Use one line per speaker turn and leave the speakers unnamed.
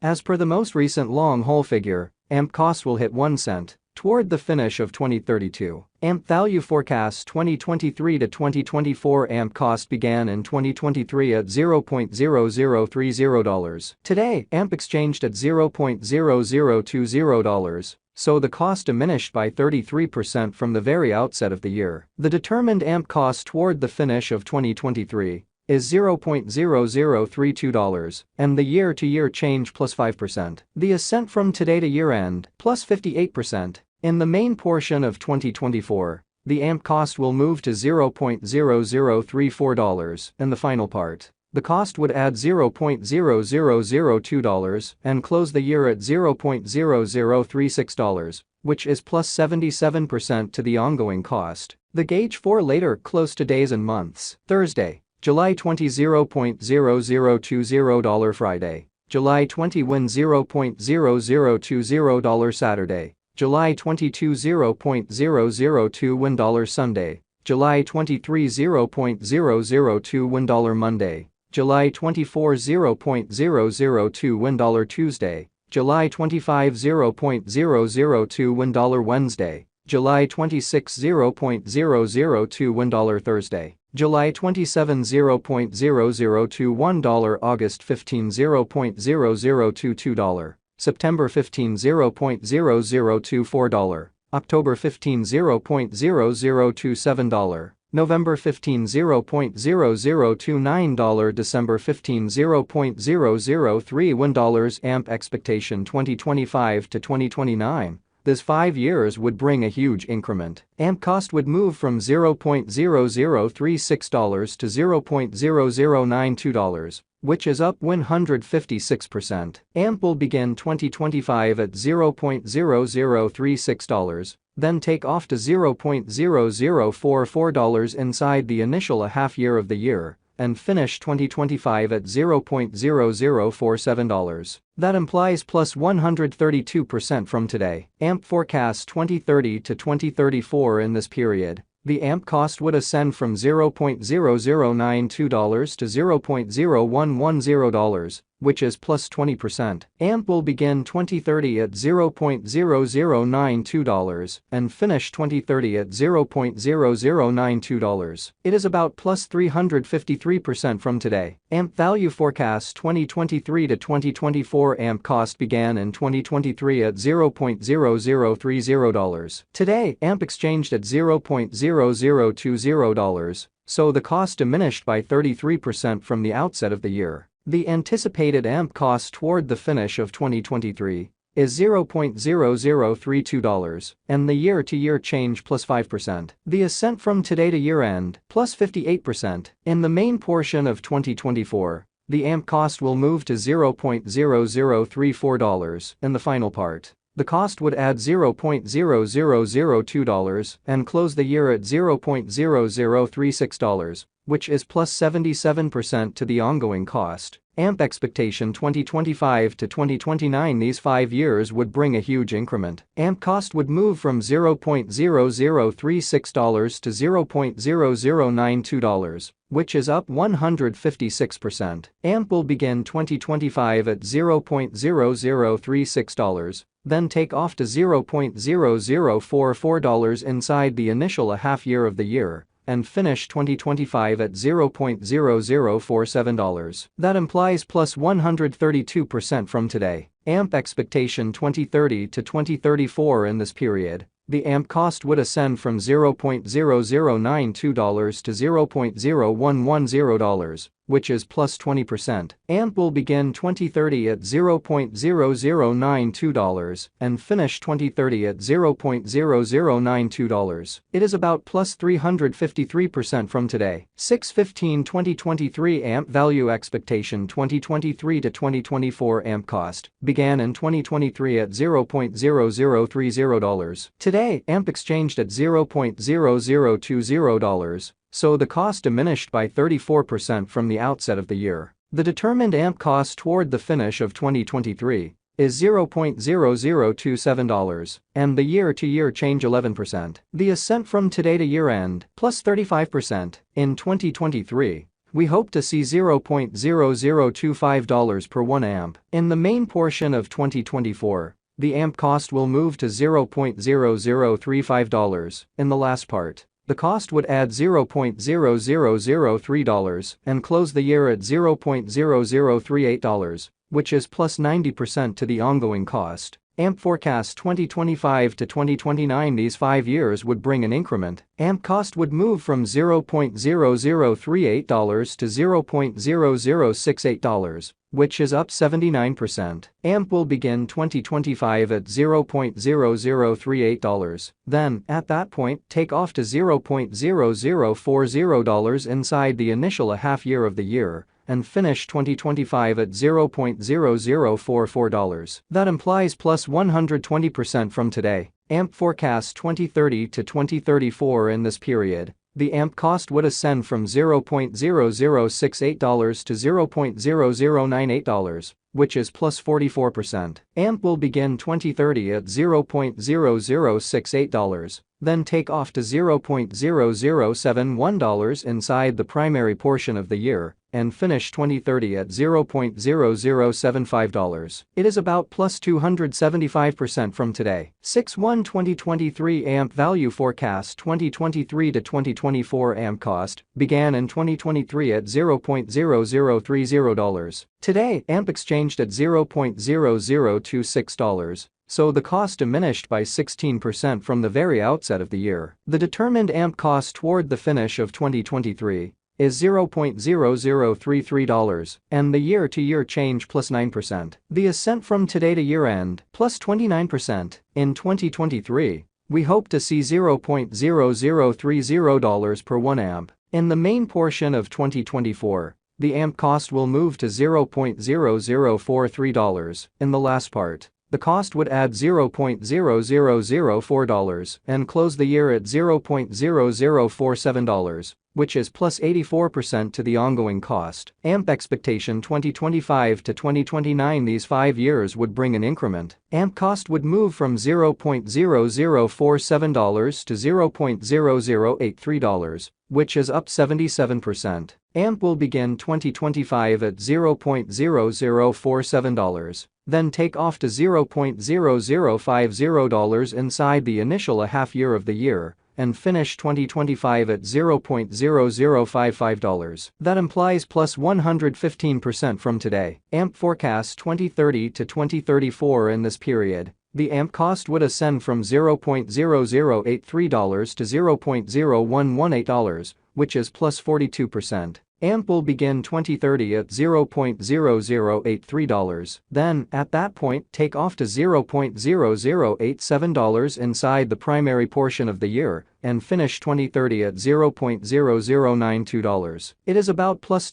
As per the most recent long-haul figure, AMP cost will hit 1 cent toward the finish of 2032. AMP value forecast 2023 to 2024. AMP cost began in 2023 at $0.0030. Today, AMP exchanged at $0.0020, so the cost diminished by 33% from the very outset of the year. The determined AMP cost toward the finish of 2023 is $0.0032, and the year-to-year change plus 5%. The ascent from today to year-end plus 58%. In the main portion of 2024, the AMP cost will move to $0.0034. In the final part, the cost would add $0.0002 and close the year at $0.0036, which is plus 77% to the ongoing cost. The gauge for later close to days and months. Thursday, July 20, $0.0020. Friday, July 20, win $0.0020. Saturday, July 22, $0.002 win. Sunday, July 23, $0.002 win. Monday, July 24, $0.002 win. Tuesday, July 25, $0.002 win. Wednesday, July 26, $0.002 win. Thursday, July 27, $0.0021. August 15, $0.0022. September 15, $0.0024. October 15, $0.0027. November 15, $0.0029. December 15, $0.003 win. AMP expectation 2025 to 2029. This 5 years would bring a huge increment. AMP cost would move from $0.0036 to $0.0092, which is up 156%. AMP will begin 2025 at $0.0036, then take off to $0.0044 inside the initial half year of the year, and finish 2025 at $0.0047. That implies plus 132% from today. AMP forecast 2030 to 2034. In this period, the AMP cost would ascend from $0.0092 to $0.0110, which is plus 20%. AMP will begin 2030 at $0.0092 and finish 2030 at $0.0092. It is about plus 353% from today. AMP value forecast 2023 to 2024. AMP cost began in 2023 at $0.0030. Today, AMP exchanged at $0.0020, so the cost diminished by 33% from the outset of the year. The anticipated AMP cost toward the finish of 2023 is $0.0032, and the year-to-year change plus 5%. The ascent from today to year-end plus 58%. In the main portion of 2024, the AMP cost will move to $0.0034. In the final part, the cost would add $0.0002 and close the year at $0.0036, which is plus 77% to the ongoing cost. AMP expectation 2025 to 2029. These 5 years would bring a huge increment. AMP cost would move from $0.0036 to $0.0092, which is up 156%. AMP will begin 2025 at $0.0036, then take off to $0.0044 inside the initial half year of the year, and finish 2025 at $0.0047. That implies plus 132% from today. AMP expectation 2030 to 2034. In this period, the AMP cost would ascend from $0.0092 to $0.0110, which is plus 20%. AMP will begin 2030 at $0.0092 and finish 2030 at $0.0092. It is about plus 353% from today. 6/15/2023. AMP value expectation 2023 to 2024. AMP cost began in 2023 at $0.0030. Today, AMP exchanged at $0.0020, so the cost diminished by 34% from the outset of the year. The determined AMP cost toward the finish of 2023 is $0.0027, and the year-to-year change 11%. The ascent from today to year-end plus 35%. In 2023, we hope to see $0.0025 per 1 amp. In the main portion of 2024, the amp cost will move to $0.0035. In the last part, the cost would add $0.0003 and close the year at $0.0038, which is plus 90% to the ongoing cost. AMP forecast 2025 to 2029. These 5 years would bring an increment. AMP cost would move from $0.0038 to $0.0068, which is up 79%. AMP will begin 2025 at $0.0038. Then, at that point, take off to $0.0040 inside the initial half year of the year, and finish 2025 at $0.0044. That implies plus 120% from today. AMP forecast 2030 to 2034. In this period, the AMP cost would ascend from $0.0068 to $0.0098, which is plus 44%. AMP will begin 2030 at $0.0068, then take off to $0.0071 inside the primary portion of the year, and finish 2030 at $0.0075. It is about plus 275% from today. 6/1/2023 AMP value forecast 2023 to 2024. AMP cost began in 2023 at $0.0030. Today, AMP exchanged at $0.0026. So the cost diminished by 16% from the very outset of the year. The determined AMP cost toward the finish of 2023 is $0.0033, and the year-to-year change plus 9%. The ascent from today to year-end plus 29%. In 2023, we hope to see $0.0030 per 1 amp. In the main portion of 2024, the AMP cost will move to $0.0043. In the last part, the cost would add $0.0004 and close the year at $0.0047, which is plus 84% to the ongoing cost. AMP expectation 2025 to 2029. These 5 years would bring an increment. AMP cost would move from $0.0047 to $0.0083, which is up 77%. AMP will begin 2025 at $0.0047, then take off to $0.0050 inside the initial half year of the year, and finish 2025 at $0.0055. That implies plus 115% from today. AMP forecast 2030 to 2034. In this period, the AMP cost would ascend from $0.0083 to $0.0118, which is plus 42%. AMP will begin 2030 at $0.0083. Then, at that point, take off to $0.0087 inside the primary portion of the year, and finish 2030 at $0.0092. It is about plus